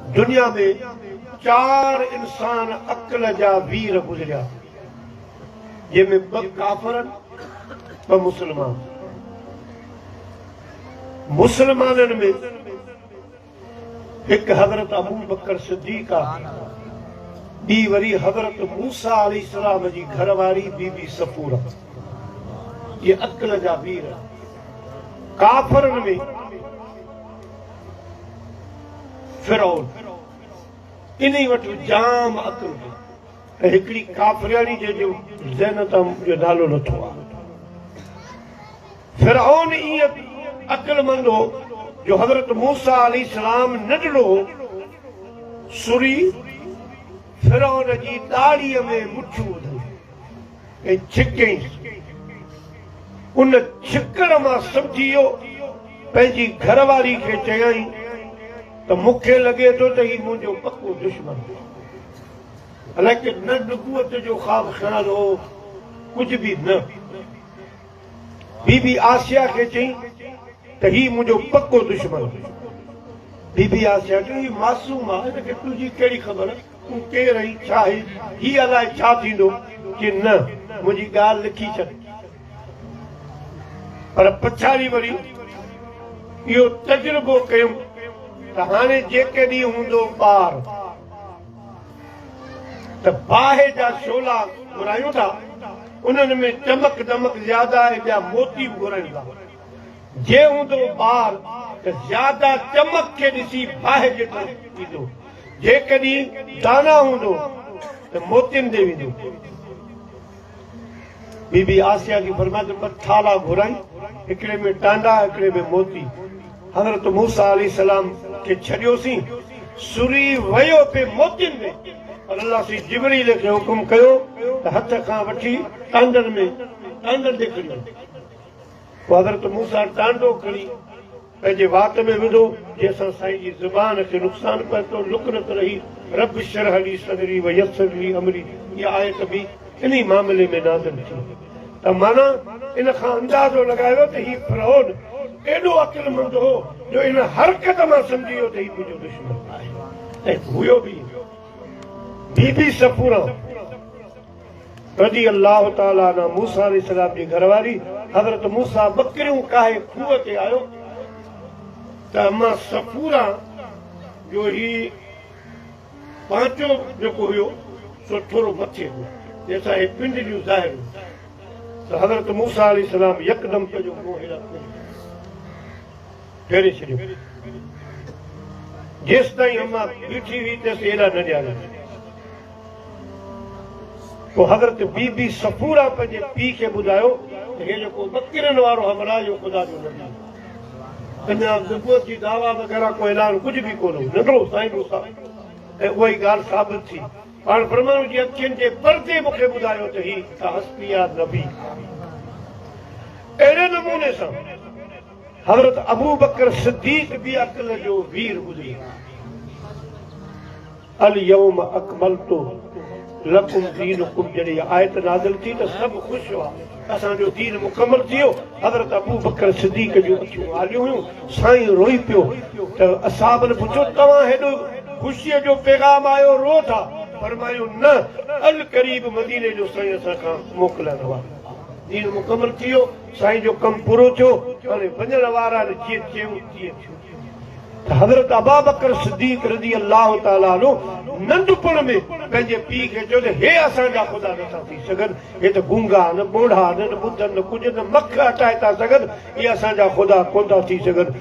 दुनिया में 4 इंसान अक्ल जा वीर गुजरिया, जंहिंमें 2 काफ़िर 2 मुसलमान। मुसलमाननि में एक हज़रत अबू बकर सिद्दीक़ आहे, ॿी वरी हज़रत मूसा अलैहिस्सलाम जी घरवारी बीबी सफूरा। ये अक्ल जा वीर। काफ़िरनि में फिरौन, इन्ही वटि जाम अक्ल हुई। ऐं हिकिड़ी काफ़िराणी जंहिंजो ज़ैनत जो नालो नथो आहे। फिरौन ईअं अक्लमंद हो जो हज़रत मूसा अलैहिस्सलाम नंढड़ो सुरी फिरौन जी दाढ़ीअ में मुठियूं विधई ऐं छिकईं। उन छिकण मां सम्झी वियो, पंहिंजी घरवारी खे चयईं त मूंखे लॻे थो त हीउ मुंहिंजो पको दुश्मन। हालांकि न नुबूअत जो ख़्वाब ख़्याल हो, कुझु बि न। बीबी आसिया खे चई त हीउ मुंहिंजो पको दुश्मन। बीबी आसिया चई हीउ मासूम आहे, हिनखे तुंहिंजी कहिड़ी ख़बर, तूं केरु आहीं, छा आहे, हीउ अलाए छा थींदो। कि न, मुंहिंजी ॻाल्हि लिखी छॾ। पर पछाड़ी वरी इहो तजुर्बो कयूं त हाणे जेकॾहिं हूंदो ॿार त बाहि जा शोला घुरायूं था, उन्हनि में चमक दमक ज्यादा ऐं ॿिया मोती बि घुरायूं था। जे हूंदो ॿार त ज्यादा चमक खे ॾिसी बाहि जेतिरो ईंदो, जेकॾहिं दाना हूंदो त मोतियुनि ते वेंदो। बीबी आसिया खे फरमायो त 2 थाला घुराई, हिकिड़े में टांडा, हिकिड़े में मोती। हज़रत मूसा अलैहिस्सलाम खे छॾियोसीं, सुरी वियो पे मोतियुनि में। पर अल्लाह सी जिबरील खे हुकुम कयो त हथ खां वठी टांडनि में टांडनि ते खणी वञ। हज़रत मूसा टांडो खणी पंहिंजे वात में विधो, जंहिंसां साईं जी ज़ुबान खे नुक़सान पए थो। लुकनत रही रब शरह ली सदरी व यस्सिर ली अमरी। इहा आयत बि इन मामले में नाज़िल थी। त माना इन खां अंदाज़ो लॻायो त हीउ फिरौन एॾो अकुलमंद हो जो इन हरकत मां सम्झी वियो त हीउ मुंहिंजो दुश्मन आहे। ऐं हुयो बि बीबी सफूरा रज़ी अल्लाह ताला अन्हा, मूसा अलैहिस्सलाम जी घरवारी। हज़रत मूसा बकरियूं काहे खूह ते आयो त अम्मा सफूरा जो ही पांचो जेको हुयो सो थोरो मथे हो, जंहिंसां हे पिंडलियूं ज़ाहिर हुयूं। त हज़रत मूसा अलैहिस्सलाम यकदम पंहिंजो मुंहुं हेॾा फेरे छॾियो। जेसि ताईं अम्मा बीठी हुई तेसि हेॾा न ॼाणिया। पोइ हज़रत बीबी सफूरा पंहिंजे पीउ खे ॿुधायो त हे जेको बकरियुनि वारो हमरा जो ख़ुदा जो नबी, अञा नुबूवत जी दावा वग़ैरह को ऐलान कुझु बि कोन हो, नंढड़ो साईं मूसा। ऐं उहा ई ॻाल्हि साबित थी। पाण परमाणु जी अखियुनि जे पर्दे मूंखे ॿुधायो त हीउ त हस्तिया नबी। अहिड़े नमूने सां हज़रत अबू बकर सिद्दीक़ बि अक़ल जो वीर गुज़री। अल यौम अकमलतु लकुम दीनुकुम, जॾहिं आयत नाज़िल थी त सभु ख़ुशि हुआ, असांजो दीन मुकमल थी वियो। हज़रत अबू बकर सिद्दीक़ जूं अखियूं आलियूं हुयूं। साईं रोई पियो त असहाबनि पुछियो तव्हां हेॾो ख़ुशीअ जो पैगाम आयो रो था? फरमायो न, अल करीब मदीने जो साईं असांखां मोकिलण वारो। दीन मुकमल थी वियो, साईं जो कमु पूरो थियो। हाणे वञण वारा जीअं चयूं तीअं थियो। हज़रत अबू बकर सिद्दीक़ रज़ी अल्लाह ताला अन्हु नंढपण में पंहिंजे पीउ खे चयो त हे असांजा ख़ुदा नथा थी सघनि, हे त गूंगा न ॿोढ़ा न ॿुधनि न कुझु न मख हटाए था सघनि, इहे असांजा ख़ुदा कोन था थी सघनि।